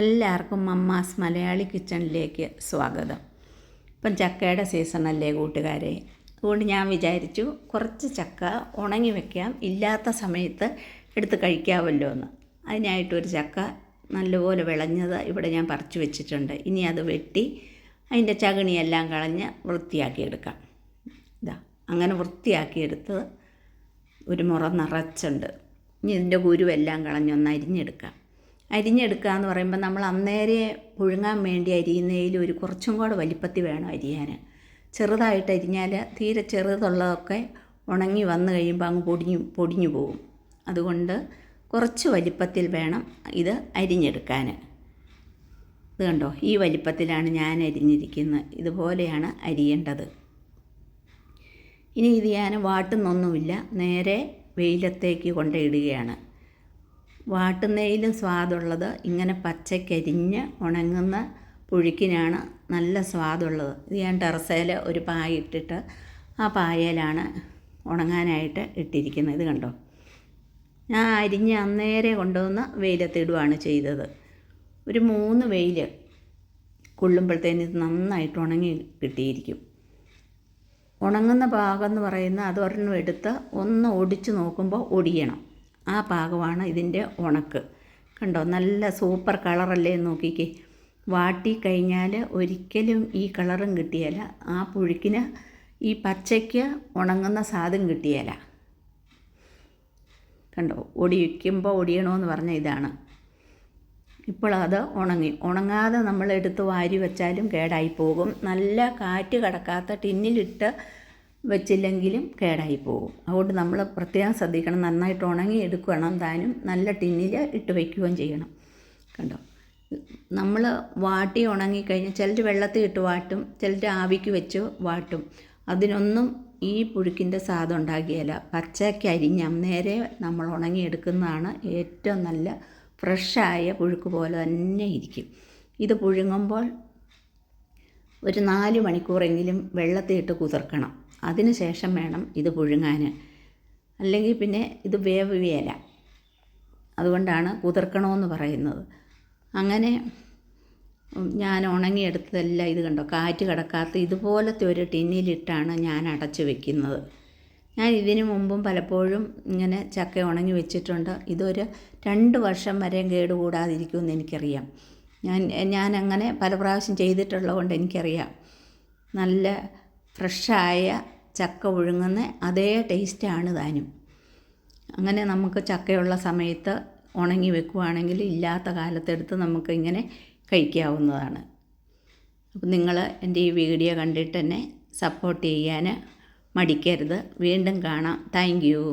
എല്ലാവർക്കും മമ്മാസ് മലയാളി കിച്ചണിലേക്ക് സ്വാഗതം. ഇപ്പം ചക്കയുടെ സീസണല്ലേ കൂട്ടുകാരെ. അതുകൊണ്ട് ഞാൻ വിചാരിച്ചു കുറച്ച് ചക്ക ഉണങ്ങി വയ്ക്കാം, ഇല്ലാത്ത സമയത്ത് എടുത്ത് കഴിക്കാമല്ലോ എന്ന്. അതിനായിട്ടൊരു ചക്ക നല്ലപോലെ വിളഞ്ഞത് ഇവിടെ ഞാൻ പറിച്ചു വെച്ചിട്ടുണ്ട്. ഇനി അത് വെട്ടി അതിൻ്റെ ചകിണിയെല്ലാം കളഞ്ഞ് വൃത്തിയാക്കിയെടുക്കാം. ഇതാ അങ്ങനെ വൃത്തിയാക്കിയെടുത്ത് ഒരു മുറ നിറച്ചുണ്ട്. ഇനി ഇതിൻ്റെ കുരുവെല്ലാം കളഞ്ഞൊന്ന് അരിഞ്ഞെടുക്കാം. അരിഞ്ഞെടുക്കുക എന്ന് പറയുമ്പോൾ നമ്മൾ അന്നേരെ പുഴുങ്ങാൻ വേണ്ടി അരിയുന്നതിൽ ഒരു കുറച്ചും കൂടെ വലിപ്പത്തിൽ വേണം അരിയാൻ. ചെറുതായിട്ട് അരിഞ്ഞാൽ തീരെ ചെറുതുള്ളതൊക്കെ ഉണങ്ങി വന്നു കഴിയുമ്പോൾ അങ്ങ് പൊടിഞ്ഞു പോകും. അതുകൊണ്ട് കുറച്ച് വലിപ്പത്തിൽ വേണം ഇത് അരിഞ്ഞെടുക്കാൻ. ഇത് കണ്ടോ, ഈ വലിപ്പത്തിലാണ് ഞാൻ അരിഞ്ഞിരിക്കുന്നത്. ഇതുപോലെയാണ് അരിയേണ്ടത്. ഇനി ഇത് ഞാൻ വാട്ടുന്നൊന്നുമില്ല, നേരെ വെയിലത്തേക്ക് കൊണ്ടിടുകയാണ്. വാട്ടുന്നതിലും സ്വാദുള്ളത് ഇങ്ങനെ പച്ചക്കരിഞ്ഞ് ഉണങ്ങുന്ന പുഴുക്കിനാണ് നല്ല സ്വാദുള്ളത്. ഇത് ഞാൻ ടെറസയിൽ ഒരു പായ ഇട്ടിട്ട് ആ പായയിലാണ് ഉണങ്ങാനായിട്ട് ഇട്ടിരിക്കുന്നത്. ഇത് കണ്ടോ, ഞാൻ അരിഞ്ഞ് അന്നേരെ കൊണ്ടുവന്ന് വെയിലത്തിടുകയാണ് ചെയ്തത്. ഒരു 3 വെയിൽ കൊള്ളുമ്പോഴത്തേന് ഇത് നന്നായിട്ട് ഉണങ്ങി കിട്ടിയിരിക്കും. ഉണങ്ങുന്ന പാകം എന്ന് പറയുന്നത് അതൊരെണ്ണം എടുത്ത് ഒന്ന് ഒടിച്ച് നോക്കുമ്പോൾ ഒടിയണം. ആ പാകമാണ് ഇതിൻ്റെ ഉണക്ക്. കണ്ടോ, നല്ല സൂപ്പർ കളറല്ലേ നോക്കിക്കേ. വാട്ടി കഴിഞ്ഞാൽ ഒരിക്കലും ഈ കളറും കിട്ടിയല്ല. ആ പുഴുക്കിന് ഈ പച്ചയ്ക്ക് ഉണങ്ങുന്ന സാധനം കിട്ടിയല്ല. കണ്ടോ, ഒടിക്കുമ്പോൾ ഒടിയണമെന്ന് പറഞ്ഞാൽ ഇതാണ്. ഇപ്പോൾ അത് ഉണങ്ങാതെ നമ്മൾ എടുത്ത് വാരി വെച്ചാലും കേടായി പോകും. നല്ല കാറ്റ് കടക്കാത്ത ടിന്നിലിട്ട് വെച്ചില്ലെങ്കിലും കേടായി പോകും. അതുകൊണ്ട് നമ്മൾ പ്രത്യേകം ശ്രദ്ധിക്കണം. നന്നായിട്ട് ഉണങ്ങി എടുക്കണം താനും. നല്ല ടിന്നിൽ ഇട്ട് വയ്ക്കുകയും ചെയ്യണം. കണ്ടോ, നമ്മൾ വാട്ടി ഉണങ്ങിക്കഴിഞ്ഞാൽ ചിലർ വെള്ളത്തിൽ ഇട്ട് വാട്ടും, ചിലർ ആവിക്ക് വെച്ച് വാട്ടും. അതിനൊന്നും ഈ പുഴുക്കിൻ്റെ സ്വാദം ഉണ്ടാകിയല്ല. പച്ചയ്ക്ക് അരിഞ്ഞ് അന്നേരെ നമ്മൾ ഉണങ്ങിയെടുക്കുന്നതാണ് ഏറ്റവും നല്ല ഫ്രഷായ പുഴുക്ക് പോലെ തന്നെ ഇരിക്കും. ഇത് പുഴുങ്ങുമ്പോൾ ഒരു 4 മണിക്കൂറെങ്കിലും വെള്ളത്തിലിട്ട് കുതിർക്കണം. അതിന് ശേഷം വേണം ഇത് പുഴുങ്ങാൻ. അല്ലെങ്കിൽ പിന്നെ ഇത് വേവുകയില്ല. അതുകൊണ്ടാണ് കുതിർക്കണമെന്ന് പറയുന്നത്. അങ്ങനെ ഞാൻ ഉണങ്ങിയെടുത്തതെല്ലാം ഇത് കണ്ടോ, കാറ്റ് കടക്കാത്ത ഇതുപോലത്തെ ഒരു ടിന്നിലിട്ടാണ് ഞാൻ അടച്ചു വെക്കുന്നത്. ഞാൻ ഇതിനു മുമ്പും പലപ്പോഴും ഇങ്ങനെ ചക്ക ഉണങ്ങി വെച്ചിട്ടുണ്ട്. ഇതൊരു 2 വർഷം വരെ കേടുകൂടാതിരിക്കുമെന്ന് എനിക്കറിയാം. ഞാൻ അങ്ങനെ പല പ്രാവശ്യം ചെയ്തിട്ടുള്ളത് കൊണ്ട് എനിക്കറിയാം. നല്ല ഫ്രഷായ ചക്ക പുഴുങ്ങുന്ന അതേ ടേസ്റ്റാണ് താനും. അങ്ങനെ നമുക്ക് ചക്കയുള്ള സമയത്ത് ഉണങ്ങി വെക്കുകയാണെങ്കിൽ ഇല്ലാത്ത കാലത്തെടുത്ത് നമുക്ക് ഇങ്ങനെ കഴിക്കാവുന്നതാണ്. അപ്പം നിങ്ങൾ എൻ്റെ ഈ വീഡിയോ കണ്ടിട്ട് തന്നെ സപ്പോർട്ട് ചെയ്യാൻ മടിക്കരുത്. വീണ്ടും കാണാം. Thank you.